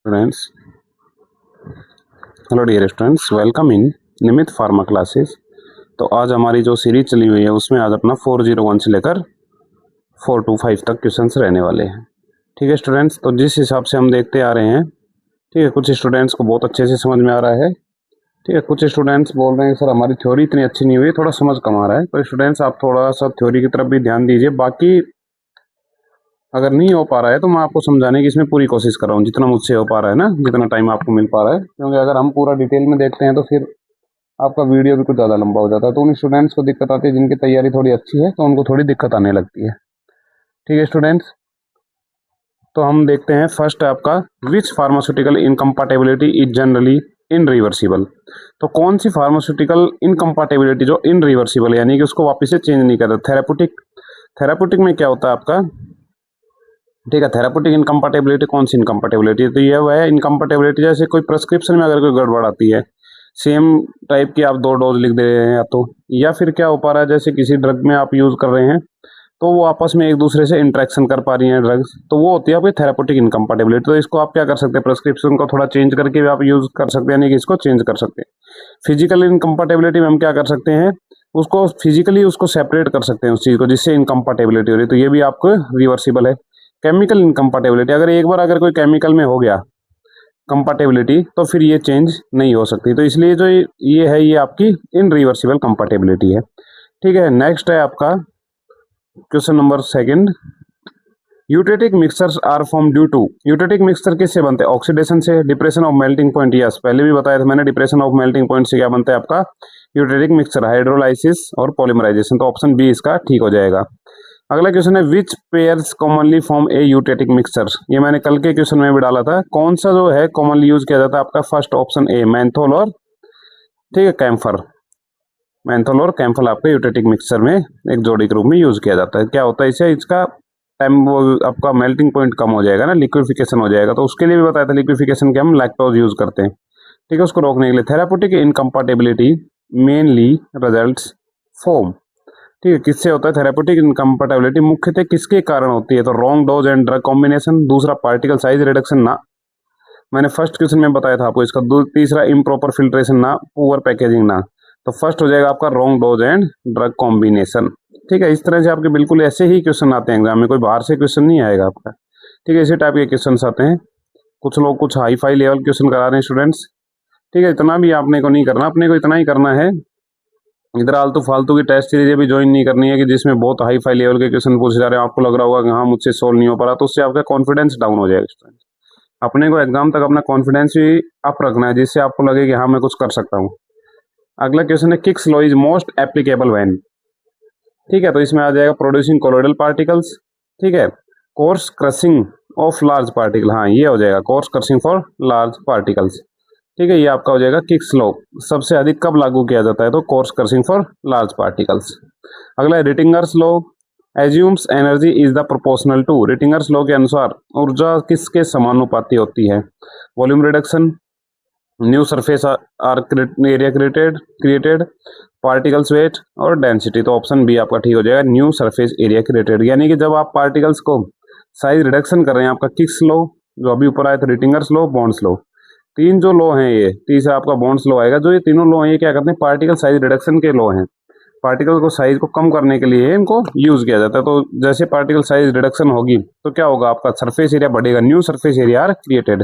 Students, hello dear students, welcome in Nimit pharma classes. तो आज हमारी जो सीरीज चली हुई है उसमें आज अपना 401 से लेकर 425 तक क्वेश्चंस रहने वाले हैं। ठीक है स्टूडेंट्स, तो जिस हिसाब से हम देखते आ रहे हैं, ठीक है, कुछ स्टूडेंट्स को बहुत अच्छे से समझ में आ रहा है। ठीक है, कुछ स्टूडेंट्स बोल रहे हैं सर हमारी थ्योरी इतनी अच्छी नहीं हुई, थोड़ा समझ कम आ रहा है। तो स्टूडेंट्स आप थोड़ा सा थ्योरी की तरफ भी ध्यान दीजिए। बाकी अगर नहीं हो पा रहा है तो मैं आपको समझाने की इसमें पूरी कोशिश कर रहा हूँ, जितना मुझसे हो पा रहा है ना, जितना टाइम आपको मिल पा रहा है। क्योंकि अगर हम पूरा डिटेल में देखते हैं तो फिर आपका वीडियो भी कुछ ज़्यादा लंबा हो जाता है, तो उन स्टूडेंट्स को दिक्कत आती है जिनकी तैयारी थोड़ी अच्छी है, तो उनको थोड़ी दिक्कत आने लगती है। ठीक है स्टूडेंट्स, तो हम देखते हैं फर्स्ट है आपका विच फार्मास्यूटिकल इनकम्पैटिबिलिटी इज जनरली इनरिवर्सिबल। तो कौन सी फार्मास्यूटिकल इनकम्पैटिबिलिटी जो इनरिवर्सिबल यानी कि उसको वापस से चेंज नहीं करता। थेरापुटिक में क्या होता है आपका, ठीक है, थेरापुटिक इनकम्पैटिबिलिटी कौन सी इनकम्पैटिबिलिटी है, तो ये वह इनकम्पैटिबिलिटी जैसे कोई प्रिस्क्रिप्शन में अगर कोई गड़बड़ आती है, सेम टाइप की आप 2 डोज लिख दे रहे हैं या फिर क्या हो पा रहा है, जैसे किसी ड्रग में आप यूज कर रहे हैं तो वो आपस में एक दूसरे से इंटरेक्शन कर पा रही हैं ड्रग्स, तो वो होती है आपकी थेरापुटिक इनकम्पैटिबिलिटी। तो इसको आप क्या कर सकते हैं, प्रिस्क्रिप्शन को थोड़ा चेंज करके भी आप यूज कर सकते हैं, यानी कि इसको चेंज कर सकते हैं। फिजिकल इनकम्पैटिबिलिटी में हम क्या कर सकते हैं, उसको फिजिकली उसको सेपरेट कर सकते हैं उस चीज को जिससे इनकम्पैटिबिलिटी हो रही है, तो ये भी आपको रिवर्सिबल है। केमिकल इनकम्पैटिबिलिटी, अगर कोई केमिकल में हो गया कंपैटिबिलिटी तो फिर ये चेंज नहीं हो सकती, तो इसलिए जो ये है ये आपकी इनरिवर्सिबल कंपैटिबिलिटी है। ठीक है, नेक्स्ट है आपका question number second, eutectic mixtures are form due to. Eutectic mixture किससे बनते हैं, ऑक्सीडेशन से, depression of melting point. Yes, पहले भी बताया था मैंने, डिप्रेशन ऑफ मेल्टिंग पॉइंट से क्या बनता है आपका यूटेटिक मिक्सचर, हाइड्रोलाइसिस और पॉलीमराइजेशन। तो ऑप्शन बी इसका ठीक हो जाएगा। अगला क्वेश्चन है विच पेयर्स कॉमनली फॉर्म ए यूटेटिक मिक्सचर। ये मैंने कल के क्वेश्चन में भी डाला था, कौन सा जो है कॉमनली यूज किया जाता है आपका, फर्स्ट ऑप्शन ए, मैंथोल और, ठीक है, कैम्फर। मैंथोल और कैम्फर आपके यूटेटिक मिक्सचर में एक जोड़ी के रूप में यूज किया जाता है। क्या होता है इससे, इसका टाइम वो आपका मेल्टिंग पॉइंट कम हो जाएगा ना, लिक्विफिकेशन हो जाएगा, तो उसके लिए भी बताया था लिक्विफिकेशन के हम लैक्टोज यूज करते हैं, ठीक है, उसको रोकने के लिए। थेरापुटिक इनकम्पैटिबिलिटी मेनली रिजल्ट्स फ्रॉम, ठीक है, किससे होता है थेराप्यूटिक इनकम्पैटिबिलिटी, मुख्यतः किसके कारण होती है, तो wrong dose and drug combination, दूसरा पार्टिकल साइज रिडक्शन ना, मैंने फर्स्ट क्वेश्चन में बताया था आपको इसका, तीसरा इम्प्रॉपर फिल्ट्रेशन ना, पुअर पैकेजिंग ना। तो फर्स्ट हो जाएगा आपका wrong dose and drug combination. ठीक है, इस तरह से आपके बिल्कुल ऐसे ही क्वेश्चन आते हैं एग्जाम में, कोई बाहर से क्वेश्चन नहीं आएगा आपका। ठीक है, इसी टाइप के क्वेश्चन आते हैं। कुछ लोग कुछ हाई फाई लेवल क्वेश्चन करा रहे हैं स्टूडेंट्स। ठीक है, इतना भी आपने को नहीं करना, अपने को इतना ही करना है, इधर आलतू फालतू की टेस्ट सीरीज भी ज्वाइन नहीं करनी है कि जिसमें बहुत हाई फाई लेवल के क्वेश्चन पूछे जा रहे हैं, आपको लग रहा होगा कि हाँ मुझसे सोल्व नहीं हो पा रहा, तो उससे आपका कॉन्फिडेंस डाउन हो जाएगा स्टूडेंट। अपने को एग्जाम तक अपना कॉन्फिडेंस भी अप रखना है, जिससे आपको लगे कि हाँ मैं कुछ कर सकता हूँ। अगला क्वेश्चन है kicks law is most applicable when. ठीक है, तो इसमें आ जाएगा प्रोड्यूसिंग कोलोइडल पार्टिकल्स, ठीक है, course crushing of large particle, हाँ ये हो जाएगा course crushing for large particles. ठीक है, ये आपका हो जाएगा किक्स लॉ सबसे अधिक कब लागू किया जाता है, तो coarse crushing for large particles. अगला है Rittinger's law assumes energy is the proportional to. Rittinger's law के अनुसार ऊर्जा किसके समानुपाती होती है, volume reduction, new surface are area created, particles weight और डेंसिटी। तो ऑप्शन बी आपका ठीक हो जाएगा, न्यू सरफेस एरिया क्रिएटेड, यानी कि जब आप पार्टिकल्स को साइज रिडक्शन कर रहे हैं, आपका किक्स लॉ जो अभी ऊपर आया था, रिटिंगर्स लॉ, बॉन्ड्स लॉ, तीन जो लॉ हैं, ये तीसरा आपका बॉन्ड्स लॉ आएगा। जो ये तीनों लॉ हैं ये क्या करते हैं, पार्टिकल साइज रिडक्शन के लॉ हैं, पार्टिकल को साइज को कम करने के लिए इनको यूज किया जाता है। तो जैसे पार्टिकल साइज रिडक्शन होगी तो क्या होगा, आपका सरफेस एरिया बढ़ेगा, new surface area are created.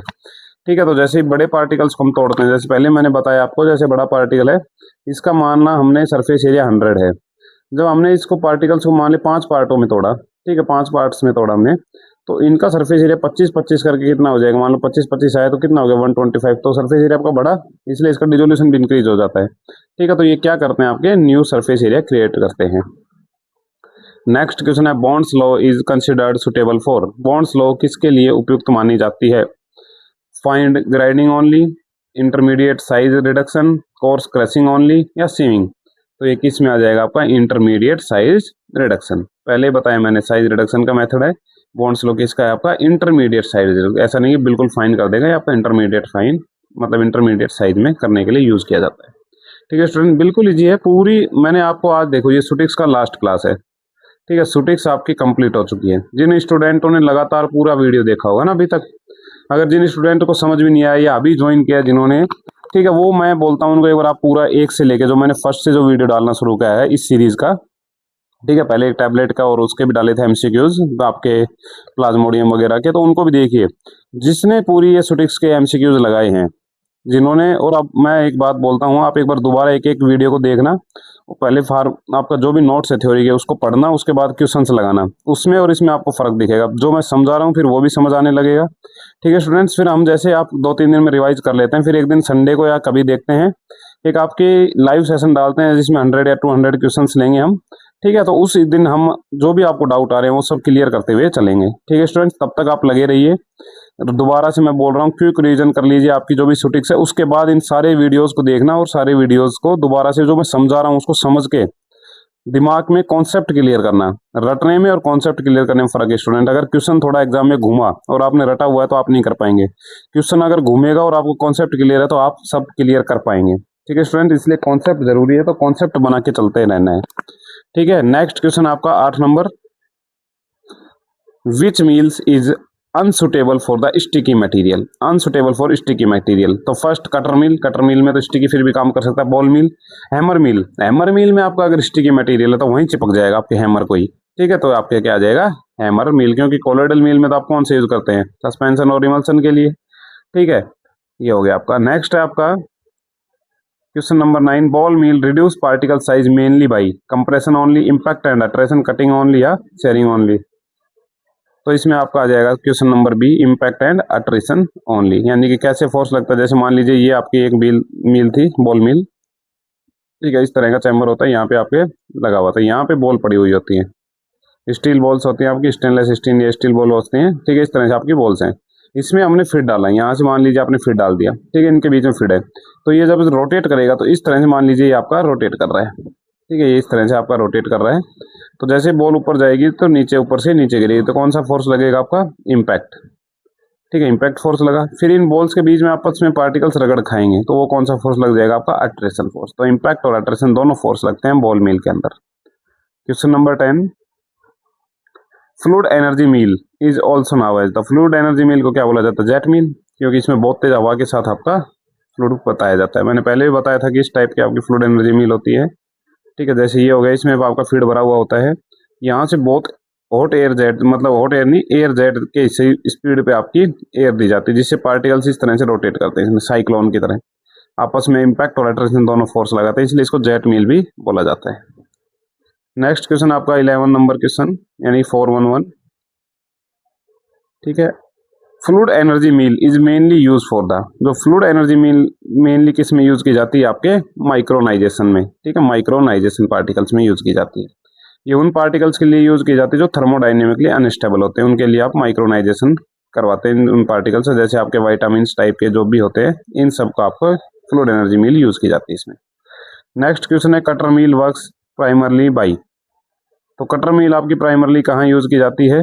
ठीक है, तो जैसे ही बड़े पार्टिकल्स को हम तोड़ते हैं, जैसे पहले मैंने बताया आपको, जैसे बड़ा पार्टिकल है इसका मानना हमने सरफेस एरिया 100 है, जब हमने इसको पार्टिकल्स को मान लिया 5 पार्टों में तोड़ा, ठीक है, 5 पार्ट्स में तोड़ा हमने, तो इनका सरफेस एरिया 25-25 करके कितना हो जाएगा, मान लो 25-25 आया तो कितना हो गया 125, तो सरफेस एरिया आपका बढ़ा, इसलिए इसका डिसोल्यूशन भी इंक्रीज हो जाता है। ठीक है, तो ये क्या करते हैं, आपके न्यू सरफेस एरिया क्रिएट करते हैं। नेक्स्ट क्वेश्चन है bonds law is considered suitable for. Bonds law किसके लिए उपयुक्त मानी जाती है, find grinding only, intermediate size reduction, course crushing only या सीविंग। तो ये किस में आ जाएगा आपका, इंटरमीडिएट साइज रिडक्शन। पहले बताया मैंने साइज रिडक्शन का मेथड है, बॉन्ड्स लॉ किसका है आपका, इंटरमीडिएट साइज। ऐसा नहीं है बिल्कुल फाइन कर देगा, आपका इंटरमीडिएट फाइन मतलब इंटरमीडिएट साइज में करने के लिए यूज किया जाता है। ठीक है स्टूडेंट, बिल्कुल इजी है पूरी। मैंने आपको आज देखो ये सुटिक्स का लास्ट क्लास है, ठीक है, सुटिक्स आपकी कंप्लीट हो चुकी है। जिन स्टूडेंटों ने लगातार पूरा वीडियो देखा होगा ना अभी तक, अगर जिन स्टूडेंट को समझ भी नहीं आया या अभी ज्वाइन किया जिन्होंने, ठीक है, वो मैं बोलता हूँ उनको एक बार आप पूरा एक से लेके जो मैंने फर्स्ट से जो वीडियो डालना शुरू किया है इस सीरीज का, ठीक है, पहले एक टैबलेट का और उसके भी डाले थे एमसीक्यूज आपके प्लाज्मोडियम वगैरह के, तो उनको भी देखिए जिसने पूरी ये सुटिक्स के एमसीक्यूज लगाए हैं जिन्होंने। और अब मैं एक बात बोलता हूँ, आप एक बार दोबारा एक एक वीडियो को देखना, पहले फार्म आपका जो भी नोट्स है थ्योरी के उसको पढ़ना, उसके बाद क्वेश्चंस लगाना, उसमें और इसमें आपको फर्क दिखेगा। जो मैं समझा रहा हूँ फिर वो भी समझ आने लगेगा। ठीक है स्टूडेंट्स, फिर हम जैसे आप 2-3 दिन में रिवाइज कर लेते हैं, फिर एक दिन संडे को या कभी देखते हैं एक आपके लाइव सेशन डालते हैं जिसमें 100 या 200 क्वेश्चंस लेंगे हम। ठीक है, तो उस दिन हम जो भी आपको डाउट आ रहे हैं वो सब क्लियर करते हुए चलेंगे। ठीक है स्टूडेंट्स, तब तक आप लगे रहिए। दोबारा से मैं बोल रहा हूँ क्विक रिवीजन कर लीजिए आपकी जो भी सुटिक्स है, उसके बाद इन सारे वीडियोस को देखना और सारे वीडियोस को दोबारा से जो मैं समझा रहा हूँ उसको समझ के दिमाग में कॉन्सेप्ट क्लियर करना। रटने में और कॉन्सेप्ट क्लियर करने में फर्क है स्टूडेंट। अगर क्वेश्चन थोड़ा एग्जाम में घूमा और आपने रटा हुआ है तो आप नहीं कर पाएंगे। क्वेश्चन अगर घूमेगा और आपको कॉन्सेप्ट क्लियर है तो आप सब क्लियर कर पाएंगे। ठीक है स्टूडेंट, इसलिए कॉन्सेप्ट जरूरी है, तो कॉन्सेप्ट बना के चलते रहना है। ठीक है, नेक्स्ट क्वेश्चन आपका 8 number, which meals is unsuitable for the sticky material. Unsuitable for sticky material, तो फर्स्ट कटर मिल, कटर मिल में तो स्टिकी फिर भी काम कर सकता है। बॉल मिल, हैमर मिल, हैमर मिल में आपका अगर स्टिकी मटेरियल है तो वहीं चिपक जाएगा आपके हैमर को ही। ठीक है, तो आपके क्या आ जाएगा, हैमर मिल, क्योंकि कोलोइडल मिल में तो आप कौन से यूज करते हैं, सस्पेंशन और इमल्सन के लिए। ठीक है, ये हो गया आपका। नेक्स्ट है आपका question number 9, ball mill reduce particle size mainly by compression only, impact and attraction, cutting only या शेयरिंग ओनली। तो इसमें आपका आ जाएगा question number B, impact and attrition only, यानी कि कैसे फोर्स लगता है। जैसे मान लीजिए ये आपकी एक मिल थी, बॉल मिल, ठीक है, इस तरह का चैम्बर होता है, यहाँ पे आपके लगा हुआ था, यहाँ पे बॉल पड़ी हुई होती है, स्टील बॉल्स होती हैं आपकी, स्टेनलेस स्टील या स्टील बॉल होती हैं। ठीक है, इस तरह से आपकी बॉल्स हैं। इसमें हमने फिट डाला है, यहाँ से मान लीजिए आपने फिट डाल दिया, ठीक है, इनके बीच में फिट है, तो ये जब रोटेट करेगा तो इस तरह से मान लीजिए ये आपका रोटेट कर रहा है। ठीक है, ये इस तरह से आपका रोटेट कर रहा है, तो जैसे बॉल ऊपर जाएगी तो नीचे, ऊपर से नीचे गिरेगी, तो कौन सा फोर्स लगेगा आपका, इम्पैक्ट। ठीक है, इम्पैक्ट फोर्स लगा। फिर इन बॉल्स के बीच में आपस में पार्टिकल्स रगड़ खाएंगे, तो वो कौन सा फोर्स लग जाएगा आपका, अट्रैक्शन फोर्स। तो इम्पैक्ट और अट्रैक्शन दोनों फोर्स लगते हैं बॉल मिल के अंदर। Question number 10, fluid energy mill is also now as the, fluid energy mill को क्या बोला जाता है, जेट मिल, क्योंकि इसमें बहुत तेज हवा के साथ आपका फ्लूइड बताया जाता है। मैंने पहले भी बताया था कि इस टाइप की आपकी फ्लूइड एनर्जी मिल होती है। ठीक है, जैसे ये हो गया, इसमें आपका फीड भरा हुआ होता है, यहाँ से बहुत हॉट एयर जेट, मतलब हॉट एयर नहीं, एयर जेट के स्पीड पे आपकी एयर दी जाती है, जिससे पार्टिकल्स इस तरह से रोटेट करते हैं, इसमें साइक्लोन की तरह आपस में इम्पैक्ट और अट्रैक्शन दोनों फोर्स लगाते हैं, इसलिए इसको जेट मिल भी बोला जाता है। नेक्स्ट क्वेश्चन आपका 11 नंबर क्वेश्चन, यानी 411। ठीक है, fluid energy mill is mainly use for the, जो फ्लूइड एनर्जी मिल मेनली किस में यूज की जाती है, आपके माइक्रोनाइजेशन में। ठीक है, माइक्रोनाइजेशन पार्टिकल्स में यूज की जाती है। ये उन पार्टिकल्स के लिए यूज की जाती है जो थर्मोडाइनेमिकली अनस्टेबल होते हैं, उनके लिए आप माइक्रोनाइजेशन करवाते हैं उन पार्टिकल्स से, जैसे आपके वाइटामिन टाइप के जो भी होते हैं, इन सब का आपको फ्लूइड एनर्जी मिल यूज की जाती है इसमें। नेक्स्ट क्वेश्चन है, cutter mill works primarily by, तो कटर मिल आपकी प्राइमरली कहाँ यूज की जाती है,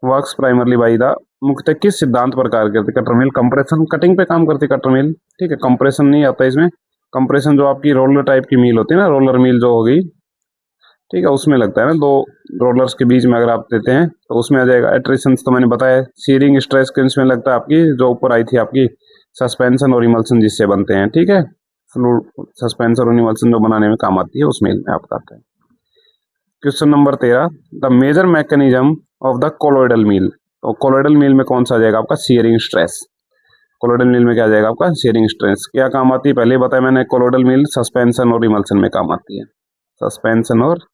वर्क्स प्राइमरली बाई द, मुख्यतः किस सिद्धांत पर कार्य करती है कटर मिल, कंप्रेशन कटिंग पे काम करती है कटर मिल। ठीक है, कंप्रेशन नहीं आता इसमें, कंप्रेशन जो आपकी रोलर टाइप की मिल होती है ना, रोलर मिल जो होगी, ठीक है, उसमें लगता है ना, दो रोलर्स के बीच में अगर आप देते हैं तो उसमें आ जाएगा। एट्रिशन तो मैंने बताया, सीयरिंग स्ट्रेस किस में लगता है आपकी, जो ऊपर आई थी आपकी सस्पेंशन और इमल्सन जिससे बनते हैं। ठीक है, फ्लूइड सस्पेंशन और इमल्सन जो बनाने में काम आती है उसमें आपका आता है। Question number 13, the major mechanism of the colloidal mill, तो कोलोइडल मिल में कौन सा आ जाएगा आपका, सीयरिंग स्ट्रेस। कोलोइडल मिल में क्या आ जाएगा आपका, सीयरिंग स्ट्रेस। क्या काम आती है, पहले बताया मैंने, कोलोइडल मिल सस्पेंशन और इमल्सन में काम आती है, सस्पेंशन और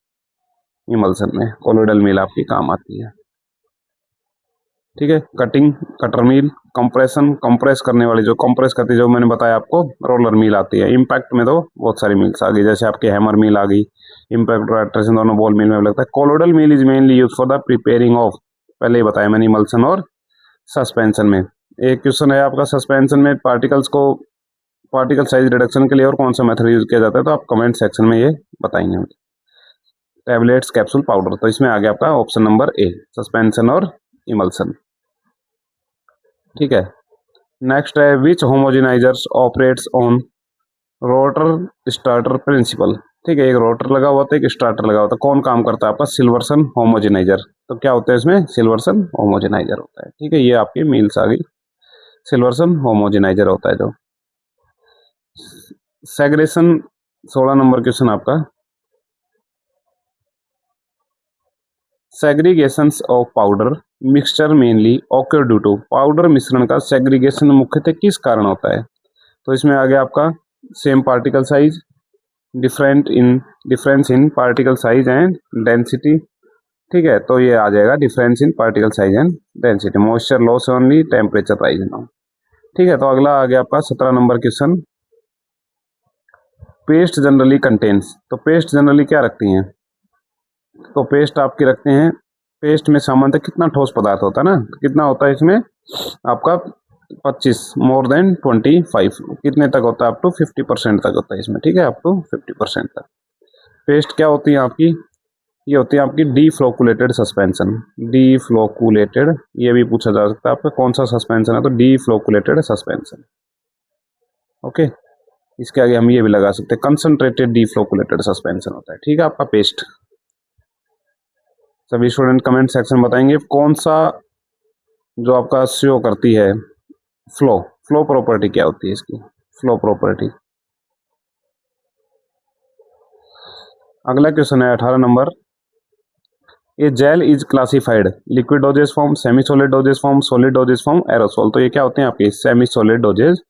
इमल्सन में कोलोइडल मिल आपकी काम आती है। ठीक है, कटिंग कटर मिल, कंप्रेशन कंप्रेस करने वाली, जो कंप्रेस करती है, जो मैंने बताया आपको रोलर मिल आती है। इम्पैक्ट में तो बहुत सारी मिल्स आ गई, जैसे आपकी हैमर मिल आ गई, इम्पैक्ट और अट्रैक्शन दोनों बॉल मिल में लगता है। Colloidal mill is mainly use for the preparing of, पहले ही बताया मैंने, इमल्सन और सस्पेंशन में। एक क्वेश्चन है आपका, सस्पेंशन में पार्टिकल्स को, पार्टिकल साइज रिडक्शन के लिए और कौन सा मेथड यूज किया जाता है, तो आप कमेंट सेक्शन में ये बताएंगे। टैबलेट्स, कैप्सूल, पाउडर, तो इसमें आ गया आपका ऑप्शन नंबर ए, सस्पेंशन और इमल्सन। ठीक है, नेक्स्ट है, which homogenizers operates on rotor starter principle, ठीक है, एक रोटर लगा हुआ था, एक स्टार्टर लगा हुआ था। कौन काम करता है आपका? सिल्वर्सन होमोजेनाइजर। तो क्या होता है इसमें? सिल्वर्सन होमोजेनाइजर होता है। ठीक है, ये आपकी मील्स आ गई। सिल्वर्सन होमोजेनाइजर होता है जो। सेग्रेशन 16 नंबर क्वेश्चन आपका। Segregations of powder mixture mainly occur due to. Powder मिश्रण का सेग्रीगेशन मुख्यतः किस कारण होता है? तो इसमें आ गया आपका same particle size, difference in particle size and density. ठीक है, तो ये आ जाएगा difference in particle size and density. Moisture loss only, temperature rise now. ठीक है, तो अगला आ गया आपका 17 number question. Paste generally contains. तो पेस्ट जनरली क्या रखती हैं? तो पेस्ट आपकी रखते हैं, पेस्ट में सामान्यतः कितना ठोस पदार्थ होता है ना, कितना होता है इसमें आपका? 25, मोर देन 25। कितने तक होता है? अप टू 50% तक होता है इसमें। ठीक है, अप टू 50% तक। पेस्ट क्या होती है आपकी? ये होती है आपकी डीफ्लोकुलेटेड सस्पेंशन। डीफ्लोकुलेटेड, ये भी पूछा जा सकता है आपका कौन सा सस्पेंशन है, तो डीफ्लोकुलेटेड सस्पेंशन। ओके, इसके आगे हम ये भी लगा सकते हैं कंसंट्रेटेड डीफ्लोकुलेटेड सस्पेंशन होता है। ठीक है, आपका पेस्ट। सभी स्टूडेंट कमेंट सेक्शन बताएंगे कौन सा जो आपका शो करती है फ्लो। फ्लो प्रॉपर्टी क्या होती है इसकी? Flow property. अगला क्वेश्चन है 18 नंबर। A gel is classified liquid dosage form, semi solid dosage form, solid dosage form, aerosol. तो ये क्या होते हैं आपकी? सेमी सॉलिड डोजेज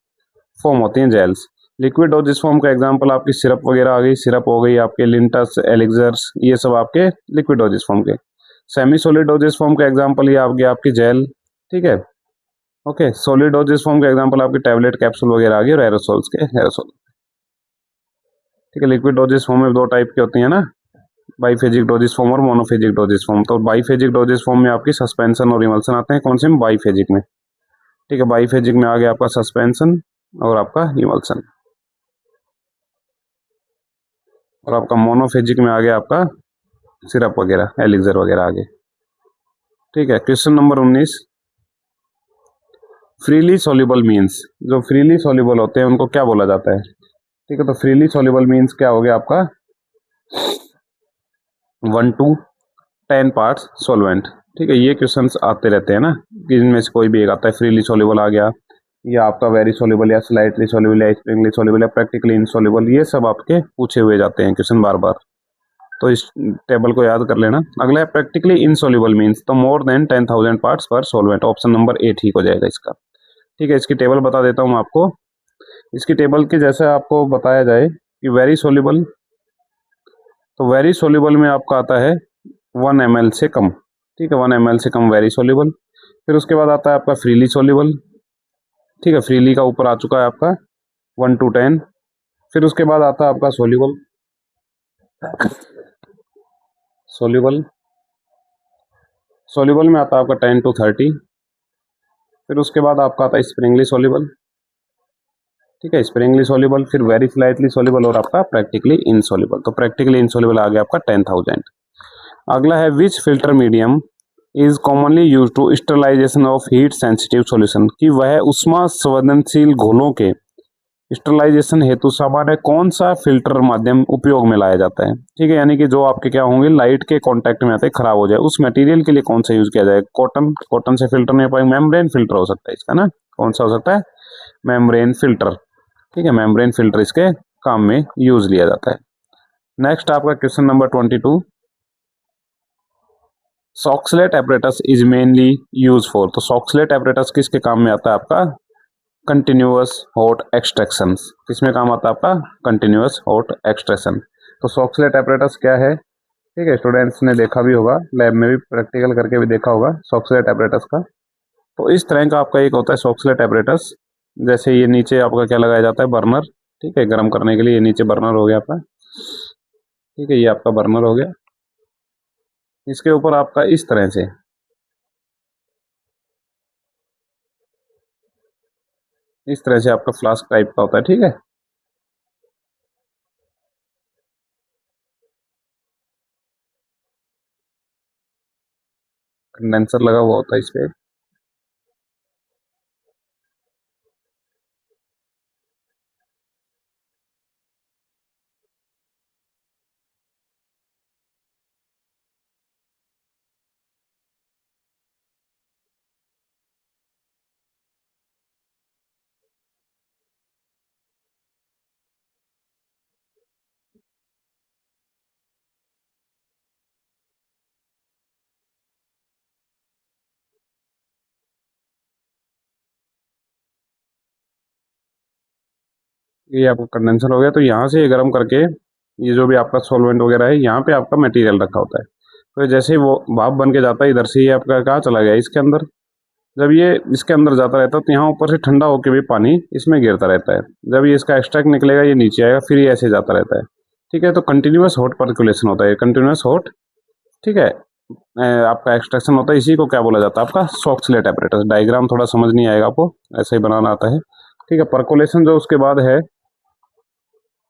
फॉर्म होती हैं जेल्स। लिक्विड डोजेज फॉर्म का एग्जांपल आपकी सिरप वगैरह आ गई, सिरप हो गई आपके लिंटस, एलिक्सर्स, ये सब आपके लिक्विड डोजेज फॉर्म के। सेमी सॉलिड डोजेज फॉर्म का एग्जांपल ये आ गया आपकी जेल। ठीक है, ओके। सॉलिड डोजेज फॉर्म का एग्जांपल आपकी टैबलेट, कैप्सूल वगैरह आ गई, और एरोसोल्स के एरोसोल। ठीक है, लिक्विड डोजेज फॉर्म में दो टाइप की होती है ना, बाइफेजिक डोजेज फॉर्म और मोनोफेजिक डोजेज फॉर्म। तो बाइफेजिक डोजेज फॉर्म में आपकी सस्पेंशन और इमल्सन आते हैं। कौन से में? बाइफेजिक में। ठीक है, बाइफेजिक में आ गया आपका सस्पेंशन और आपका इमल्सन, और आपका मोनोफेजिक में आ गया आपका सिरप वगैरह, एलिक्सर वगैरह आ गए। ठीक है, question number 19। Freely soluble means. जो फ्रीली सॉल्युबल होते हैं उनको क्या बोला जाता है? ठीक है, तो फ्रीली सॉल्युबल मीन्स क्या हो गया आपका? 1 to 10 पार्ट्स सॉल्वेंट। ठीक है, ये क्वेश्चंस आते रहते हैं ना, कि इनमें से कोई भी एक आता है। फ्रीली सॉल्युबल आ गया, या आपका वेरी सॉल्युबल, या स्लाइटली सॉल्युबल, या स्प्रिंगली सॉल्युबल, या प्रैक्टिकली इनसॉल्युबल। ये सब आपके पूछे हुए जाते हैं क्वेश्चन बार बार, तो इस टेबल को याद कर लेना। अगला है प्रैक्टिकली इनसॉल्युबल मीन्स, तो मोर देन 10,000 पार्ट्स पर सॉल्वेंट। ऑप्शन नंबर ए ठीक हो जाएगा इसका। ठीक है, इसकी टेबल बता देता हूँ आपको। इसकी टेबल के जैसे आपको बताया जाए कि वेरी सॉल्युबल, तो वेरी सॉल्युबल में आपका आता है 1 ml से कम। ठीक है, 1 ml से कम वेरी सॉल्युबल। फिर उसके बाद आता है आपका फ्रीली सॉल्युबल। ठीक है, फ्रीली का ऊपर आ चुका है आपका 1 to 10। फिर उसके बाद आता है आपका सॉल्युबल। सॉल्युबल, सॉल्युबल में आता है आपका 10 to 30। फिर उसके बाद आपका आता है स्प्रिंगली सॉल्युबल। ठीक है, स्प्रिंगली सॉल्युबल, फिर वेरी स्लाइटली सॉल्युबल, और आपका प्रैक्टिकली इनसॉल्युबल। तो प्रैक्टिकली इनसॉल्युबल आ गया आपका 10,000। अगला है which filter medium is commonly use to sterilisation of heat sensitive solution. कि वह उष्मा संवेदनशील घोलों के स्टरलाइजेशन हेतु सामान्य कौन सा फिल्टर माध्यम उपयोग में लाया जाता है? ठीक है, यानी कि जो आपके क्या होंगे, लाइट के कांटेक्ट में आते हैं, खराब हो जाए, उस मटेरियल के लिए कौन सा यूज किया जाए? कॉटन। कॉटन से फिल्टर नहीं हो पाएगा, मेम्ब्रेन फिल्टर हो सकता है इसका ना। कौन सा हो सकता है? Membrane filter. ठीक है, मेम्ब्रेन फिल्टर इसके काम में यूज लिया जाता है। नेक्स्ट आपका question number 22। Soxhlet apparatus is mainly use for. तो सॉक्सलेट एपरेटस किसके काम में आता है आपका? Continuous hot extraction. किसमें काम आता है आपका? Continuous hot extraction. तो सॉक्सलेट एपरेटस क्या है? ठीक है, स्टूडेंट्स ने देखा भी होगा, लैब में भी प्रैक्टिकल करके भी देखा होगा सॉक्सलेट एपरेटस का। तो इस तरह का आपका एक होता है सॉक्सलेट एपरेटस। जैसे ये नीचे आपका क्या लगाया जाता है? बर्नर। ठीक है, गर्म करने के लिए ये नीचे बर्नर हो गया आपका। ठीक है, ये आपका बर्नर हो गया। इसके ऊपर आपका इस तरह से, इस तरह से आपका फ्लास्क टाइप का होता है। ठीक है, कंडेंसर लगा हुआ होता है इस पे। ये आपका कंडेंसर हो गया। तो यहाँ से ये गर्म करके ये जो भी आपका सॉल्वेंट वगैरह है यहाँ पे आपका मटेरियल रखा होता है। तो जैसे ही वो भाप बन के जाता है इधर से, ये आपका कहाँ चला गया, इसके अंदर। जब ये इसके अंदर जाता रहता है तो यहाँ ऊपर से ठंडा होकर भी पानी इसमें गिरता रहता है। जब ये इसका एक्सट्रैक्ट निकलेगा ये नीचे आएगा, फिर ये ऐसे जाता रहता है। ठीक है, तो कंटिन्यूअस हॉट पर्कुलेशन होता है, कंटिन्यूअस हॉट। ठीक है, आपका एक्सट्रैक्शन होता है, इसी को क्या बोला जाता है, आपका सॉक्सलेट एपरेटस। डायग्राम थोड़ा समझ नहीं आएगा आपको, ऐसे ही बनाना आता है। ठीक है, पर्कुलेशन जो उसके बाद है,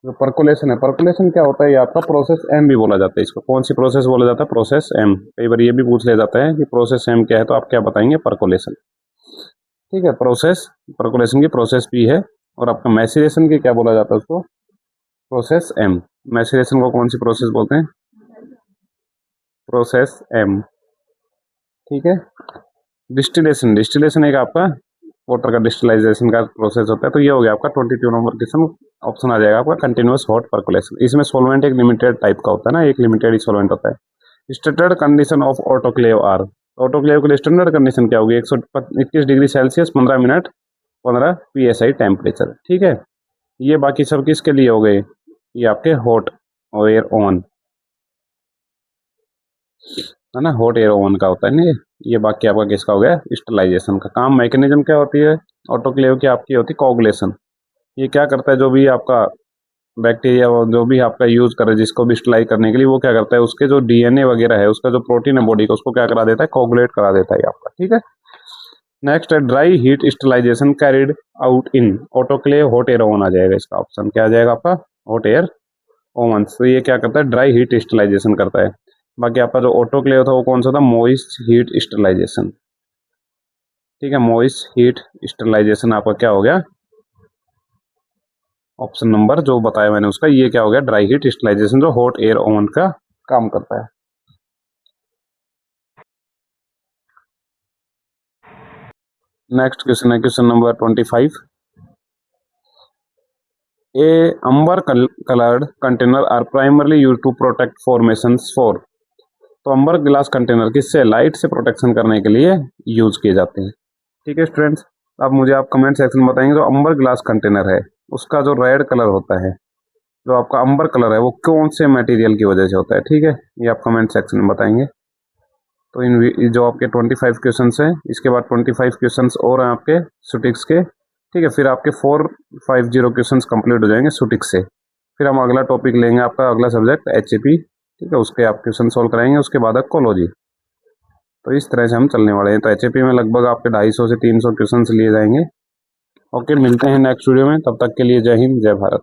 जो पर्कुलेशन है, पर्कुलेशन क्या होता है, ये आपका प्रोसेस एम भी बोला जाता है। इसको कौन सी प्रोसेस बोला जाता है, प्रोसेस एम। कई बार ये भी पूछ लिया जाता है कि प्रोसेस एम क्या है, तो आप क्या बताएंगे, पर्कुलेशन। ठीक है, प्रोसेस, पर्कुलेशन की प्रोसेस पी है। और आपका मैसिरेशन की क्या बोला जाता है उसको, प्रोसेस एम। मैसिरेशन को कौन सी प्रोसेस बोलते हैं, प्रोसेस एम। ठीक है, डिस्टिलेशन, डिस्टिलेशन एक आपका वाटर का डिस्टिलाइजेशन का प्रोसेस होता है। तो ये हो गया आपका 22 नंबर क्वेश्चन। ऑप्शन आ जाएगा आपका कंटिन्यूअस हॉट पर्कुलेशन। इसमें सॉल्वेंट एक लिमिटेड टाइप का होता है ना, एक लिमिटेड ही सॉल्वेंट होता है। Standard condition of autoclave are, autoclave के लिए स्टैंडर्ड कंडीशन क्या होगी, 121 degree Celsius, 15 minute, 15 PSI temperature. ठीक है, ये बाकी सब किसके लिए हो गए, ये आपके हॉट एयर ओवन है ना, हॉट एयर ओवन का होता है ना ये बाकी आपका किसका हो गया, स्टरलाइजेशन का काम। मैकेनिज्म क्या होती है ऑटोक्लेव की, आपकी होती है कोगुलेशन। ये क्या करता है, जो भी आपका बैक्टीरिया जो भी आपका यूज करे जिसको भी स्टरलाइज करने के लिए, वो क्या करता है, उसके जो DNA वगैरह है, उसका जो प्रोटीन है बॉडी का, उसको क्या करा देता है, कोगुलेट करा देता है आपका। ठीक है, नेक्स्ट है dry heat sterilization carried out in autoclave hot air oven आ जाएगा। इसका ऑप्शन क्या आ जाएगा आपका, हॉट एयर ओवन। तो ये क्या करता है, ड्राई हीट स्टरलाइजेशन करता है। बाकी आपका जो ऑटोक्लेव था वो कौन सा था, मॉइस्ट हीट स्टरलाइजेशन। ठीक है, मॉइस्ट हीट स्टरलाइजेशन आपका क्या हो गया, ऑप्शन नंबर जो बताया मैंने उसका, ये क्या हो गया, ड्राई हीट स्टरलाइजेशन, जो हॉट एयर ओवन का काम करता है। नेक्स्ट क्वेश्चन है question number 25। A amber coloured container are primarily use to protect formations for. तो अंबर ग्लास कंटेनर किससे, लाइट से प्रोटेक्शन करने के लिए यूज किए जाते हैं। ठीक है स्टूडेंट्स, अब मुझे आप कमेंट सेक्शन में बताएंगे जो अंबर ग्लास कंटेनर है उसका जो रेड कलर होता है, जो आपका अंबर कलर है, वो कौन से मटेरियल की वजह से होता है। ठीक है, ये आप कमेंट सेक्शन में बताएंगे। तो जो आपके 25 क्वेश्चंस हैं, इसके बाद 25 क्वेश्चंस और हैं आपके सुटिक्स के। ठीक है, फिर आपके 450 क्वेश्चंस कंप्लीट हो जाएंगे सुटिक्स से। फिर हम अगला टॉपिक लेंगे, आपका अगला सब्जेक्ट HAP। ठीक है, उसके आप क्वेश्चन सोल्व कराएंगे, उसके बाद कोलॉजी। तो इस तरह से हम चलने वाले हैं। तो HAP में लगभग आपके 250 से 300 क्वेश्चन लिए जाएंगे। ओके, मिलते हैं नेक्स्ट वीडियो में, तब तक के लिए जय हिंद, जय भारत।